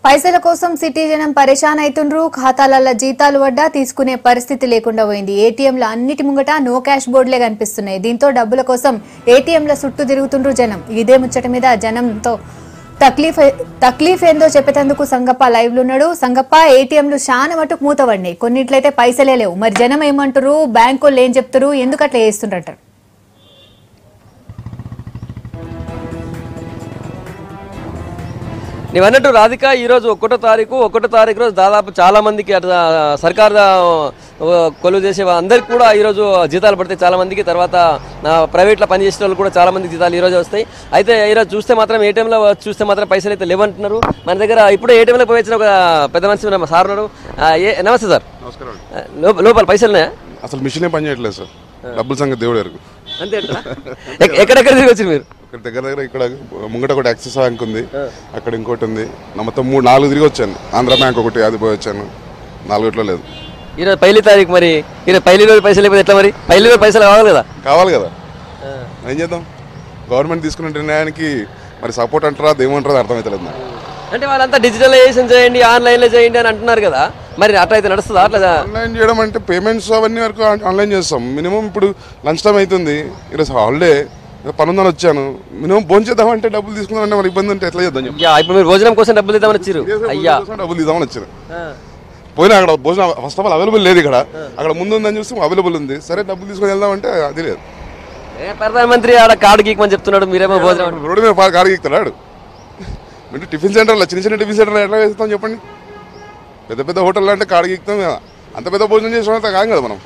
పైసల కోసం సిటీ జనం పరేషాన్ అవుతుండ్రు. ఖాతాలలో జీతాలు వడ్డా తీసుకునే పరిస్థితి లేకుండా పోయింది. ఏటీఎంల అన్నిటి ముంగట నో క్యాష్ బోర్డులే కనిపిస్తున్నాయి. దీంతో డబ్బుల కోసం ఏటీఎంల చుట్టూ తిరుగుతుండ్రు జనం. ఇదే ముచ్చట మీద జనంతో తక్లీఫ్ ఏందో చెప్పేందుకు సంగప్ప లైవ్ లో ఉన్నాడు. సంగప్ప, ఏటీఎంలు చాలా మటుకు మూతపడినాయి, కొన్నిట్లయితే పైసలే లేవు. మరి జనం ఏమంటారు, బ్యాంకు వాళ్ళు ఏం చెప్తారు, ఎందుకు అట్లా చేస్తుంటారు? నీవన్నట్టు రాధిక, ఈరోజు 1వ తారీఖు రోజు దాదాపు చాలా మందికి సర్కార్ కొలువు చేసే అందరికి కూడా ఈరోజు జీతాలు పడతాయి చాలా మందికి. తర్వాత ప్రైవేట్లో పనిచేసే వాళ్ళు కూడా చాలా మందికి జీతాలు ఈరోజు వస్తాయి. అయితే ఈరోజు చూస్తే మాత్రం ఏటీఎంలో చూస్తే మాత్రం పైసలు అయితే లేవంటున్నారు. మన దగ్గర ఇప్పుడు ఏటీఎంలో పోయి వచ్చిన ఒక పెద్ద మనిషి సార్ ఉన్నారు. నమస్తే సార్. నమస్కారం. లోపల పైసలున్నాయా? అసలు మిషన్ పని చేయట్లేదు సార్. డబ్బుల సంగతి దేవుడు ఎరుగు. అంతే. ఎక్కడెక్కడ తిరిగి వచ్చారు మీరు? దగ్గర ఇక్కడ ముంగట ఒకటి యాక్సిస్ బ్యాంక్ ఉంది, అక్కడ ఇంకోటి ఉంది. మొత్తం 3-4 తిరిగి వచ్చాను. ఆంధ్ర బ్యాంక్ ఒకటి అది పోయి వచ్చాను. 4 లేదు. ఈరోజు 1వ తారీఖు, మరి ఈరోజు 1వ రోజు పైసలు లేకపోతే ఎట్లా? మరి 1వ రోజు పైసలు కావాలి కదా. ఏం చేద్దాం? గవర్నమెంట్ తీసుకున్న నిర్ణయానికి మరి సపోర్ట్ అంటారా దేమంటారా అర్థమవుతలేదు నాకు. అంటే వాళ్ళంతా డిజిటలైజేషన్ చేయండి, ఆన్లైన్లో చేయండి అని అంటున్నారు కదా, మరి అట్లా అయితే నడుస్తుందా? అట్లా ఆన్లైన్ చేయడం అంటే పేమెంట్స్ అవన్నీ వరకు ఆన్లైన్ చేస్తాం. మినిమం ఇప్పుడు లంచ్ టైం అవుతుంది, ఈరోజు హాలిడే, పని ఉందని వచ్చాను. మినిమం భోజనం చేద్దామంటే డబ్బులు తీసుకుందామంటే మరి ఇబ్బంది ఉంటే ఎట్లా చేద్దాం? ఇప్పుడు మీరు భోజనం కోసం డబ్బులు ఇద్దామని వచ్చారు. అయ్యా, డబ్బులు ఇద్దామని వచ్చారు. పోయినా అక్కడ భోజనం ఫస్ట్ ఆఫ్ ఆల్ అవైలబుల్ లేదు. ఇక్కడ అక్కడ ముందు ఉందని చూస్తే అవైలబుల్ ఉంది. సరే డబ్బులు తీసుకొని వెళ్దామంటే అది లేదు. ప్రధానమంత్రి ఆడ కార్డు గీకమని చెప్తున్నాడు, మీరేమో భోజనం రోడ్డు మీద కార్డు గీకుతాడు. అంటే టిఫిన్ సెంటర్లో చిన్న టిఫిన్ సెంటర్లో ఎట్లా వేస్తాం చెప్పండి? పెద్ద హోటల్లో అంటే కార్డు గీకుతాం. అంత పెద్ద భోజనం చేసినంత కాదు కదా మనం.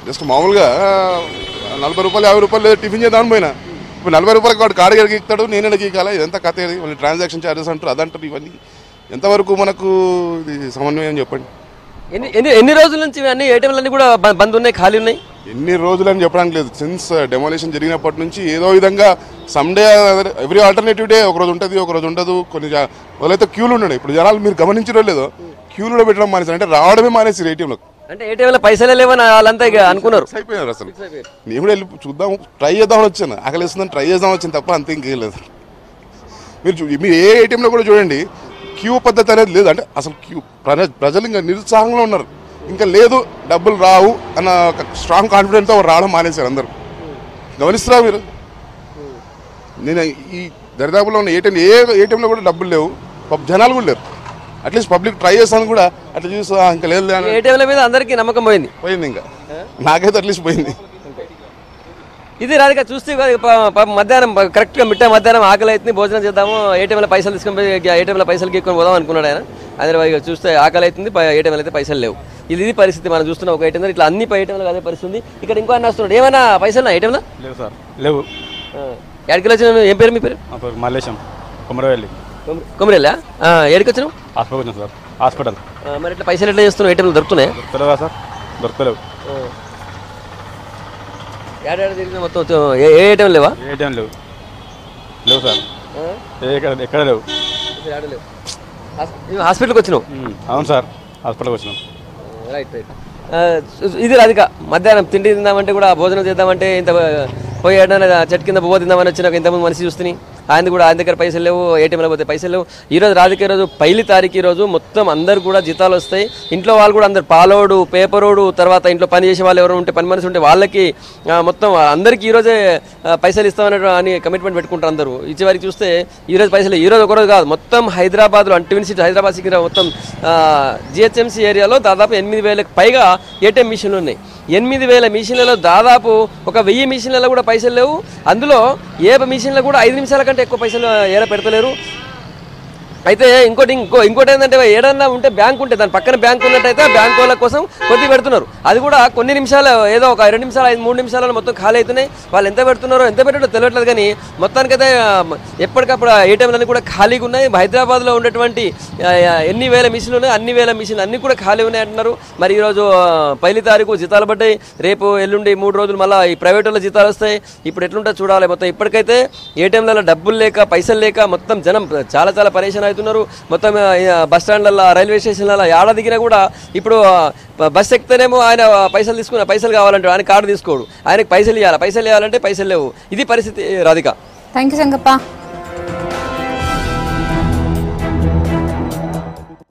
జస్ట్ మామూలుగా 40 రూపాయలు 50 రూపాయలు టిఫిన్ చేద్దామని పోయినా, ఇప్పుడు 40 రూపాయలకి వాడు కార్డు గీకుతాడు, నేనే గీకాలా? ఇదంతా కథ. మళ్ళీ ట్రాన్సాక్షన్ ఛార్జెస్ అంటారు, అదంటారు. ఇవన్నీ ఎంతవరకు మనకు ఇది సమన్వయం చెప్పండి? ఎన్ని రోజుల నుంచి అన్ని ఏటీఎంలన్నీ కూడా బంద్ ఉన్నాయి, ఖాళీ ఉన్నాయి? ఎన్ని రోజులు అని చెప్పడానికి లేదు. సిన్స్ డెమోలేషన్ జరిగినప్పటి నుంచి ఏదో విధంగా సండే ఎవ్రీ ఆల్టర్నేటివ్ డే ఒకరోజు ఉంటుంది, ఒకరోజు ఉండదు. కొన్ని వాళ్ళైతే క్యూలు ఉండండి. ఇప్పుడు జనాలు మీరు గమనించడం లేదో, క్యూలో పెట్టడం మానేసారు, అంటే రావడమే మానేసారు ఏటీఎంలో. అంటే ఏటీఎంలో పైసలే లేవని వాళ్ళంతా అనుకున్నారు, అయిపోయినారు. అసలు నేను కూడా వెళ్ళి చూద్దాం, ట్రై చేద్దామని వచ్చాను. ఆకలిస్తుందని ట్రై చేద్దాం వచ్చింది తప్ప అంతే ఇంకేం లేదు. మీరు ఏ ఏటీఎంలో కూడా చూడండి, క్యూ పద్ధతి అనేది లేదు. అంటే అసలు క్యూ ప్రజలు ఇంకా నిరుత్సాహంలో ఉన్నారు. ఇంకా లేదు, డబ్బులు రావు అన్న స్ట్రాంగ్ కాన్ఫిడెంట్తో రావడం మానేశారు అందరూ. గమనిస్తున్నా మీరు? నేను ఈ దరిదాపులో ఉన్న ఏటీఎంలో కూడా డబ్బులు లేవు, జనాలు కూడా లేరు. అట్లీస్ట్ పబ్లిక్ ట్రై చేస్తాను కూడా అట్లా చూస్తా, ఇంకా లేదు. ఏటీఎంల మీద అందరికీ నమ్మకం పోయింది. ఇంకా నాకైతే అట్లీస్ట్ పోయింది. ఇది రాధిక, చూస్తే మధ్యాహ్నం కరెక్ట్గా మధ్యాహ్నం ఆకలి అవుతుంది, భోజనం చేద్దాము, ఏటీఎంలో పైసలు తీసుకొని పోయి ఏటీఎంలో పైసలు గీక్కొని పోదాం అనుకున్నాడు ఆయన. అదే చూస్తే ఆకలి అవుతుంది, ఏటీఎంలో అయితే పైసలు లేవు. ఇది పరిస్థితి మనం చూస్తున్నాం. ఒక ఏటీఎం ఇట్లా అన్ని ఏటీఎంలో అదే పరిస్థితి. ఇక్కడ ఇంకో అన్న వస్తున్నాడు. ఏమైనా పైసలు ఏటీఎంలో లేవు సార్? లేవు. ఎక్కడికి వచ్చిన? ఏం పేరు మీ పేరు? మల్లేశం, కొమరవెల్లి. కొమరెల్లా? ఎక్కడికి వచ్చినావు? హాస్పిటల్ వచ్చాను సార్. హాస్పిటల్. మరి ఇట్లా పైసలు ఎట్లా చేస్తున్నావు? ఏటీఎంలో దొరుకుతున్నాయా? దొరకలేవా సార్? దొరకలేవు. తిరిగిన మొత్తం ఏ ఏటీఎం లేవా? ఏటీఎం లేవు. లేవు సార్, ఎక్కడ లేవు. హాస్పిటల్కి వచ్చినావు? అవును సార్, హాస్పిటల్కి వచ్చినాం. రైట్. ఇది రాధిక, మధ్యాహ్నం తిండి తిందామంటే కూడా, భోజనం చేద్దామంటే ఇంత పోయి చెట్టు కింద పువ్వు తిందామని వచ్చిన ఇంతమంది మనిషి చూస్తుని ఆయన దగ్గర పైసలు లేవు, ఏటీఎంలో పోతే పైసలు లేవు. ఈరోజు రాధిక, ఈరోజు 1వ తారీఖు రోజు మొత్తం అందరు కూడా జీతాలు వస్తాయి. ఇంట్లో వాళ్ళు కూడా అందరు పాలోడు, పేపరోడు, తర్వాత ఇంట్లో పని చేసే వాళ్ళు ఎవరు ఉంటే, పని మనిషి ఉంటే వాళ్ళకి మొత్తం అందరికీ ఈరోజే పైసలు ఇస్తామని అని కమిట్మెంట్ పెట్టుకుంటారు అందరూ. ఇచ్చేవారికి చూస్తే ఈరోజు పైసలు, ఈరోజు ఒకరోజు కాదు, మొత్తం హైదరాబాద్లో ట్విన్ సిటీ హైదరాబాద్ సిటీ మొత్తం జిహెచ్ఎంసీ ఏరియాలో దాదాపు 8,000కి పైగా ఏటీఎం మిషన్లు ఉన్నాయి. 8,000 మిషన్లలో దాదాపు ఒక 1000 మిషన్లలో కూడా పైసలు లేవు. అందులో ఏ మిషన్లో కూడా 5 నిమిషాల కంటే ఎక్కువ పైసలు ఏడా పెడతలేరు. అయితే ఇంకోటి ఏంటంటే, ఏడన్నా ఉంటే బ్యాంక్ ఉంటే దాని పక్కన బ్యాంక్ ఉన్నట్టయితే బ్యాంక్ వాళ్ళ కోసం కొద్ది పెడుతున్నారు. అది కూడా కొన్ని నిమిషాలు, ఏదో ఒక 2 నిమిషాలు 3 నిమిషాలలో మొత్తం ఖాళీ అవుతున్నాయి. వాళ్ళు ఎంత పెడుతున్నారో ఎంత పెట్టారో తెలియట్లేదు. కానీ మొత్తానికైతే ఎప్పటికప్పుడు ఏటీఎంలన్నీ కూడా ఖాళీగా ఉన్నాయి. హైదరాబాద్లో ఉన్నటువంటి ఎన్ని వేల మిషన్లు ఉన్నాయి, అన్ని వేల మిషన్లు అన్నీ కూడా ఖాళీ ఉన్నాయి అంటున్నారు. మరి ఈరోజు 1వ తారీఖు జీతాలు పడ్డాయి. రేపు ఎల్లుండి 3 రోజులు మళ్ళీ ఈ ప్రైవేట్ వాళ్ళ జీతాలు వస్తాయి. ఇప్పుడు ఎట్లుంటో చూడాలి. మొత్తం ఇప్పటికైతే ఏటీఎంలలో డబ్బులు లేక, పైసలు లేక మొత్తం జనం చాలా పరేషాన్ అవుతున్నారు. మొత్తం బస్ స్టాండ్లలో, రైల్వే స్టేషన్లలో ఏడా దిగినా కూడా ఇప్పుడు బస్ ఎక్కితేనేమో ఆయన పైసలు కావాలంటే ఆయన కార్డు తీసుకోడు, ఆయనకు పైసలు ఇవ్వాలంటే పైసలు లేవు. ఇది పరిస్థితి రాధిక. Thank you Sangappa.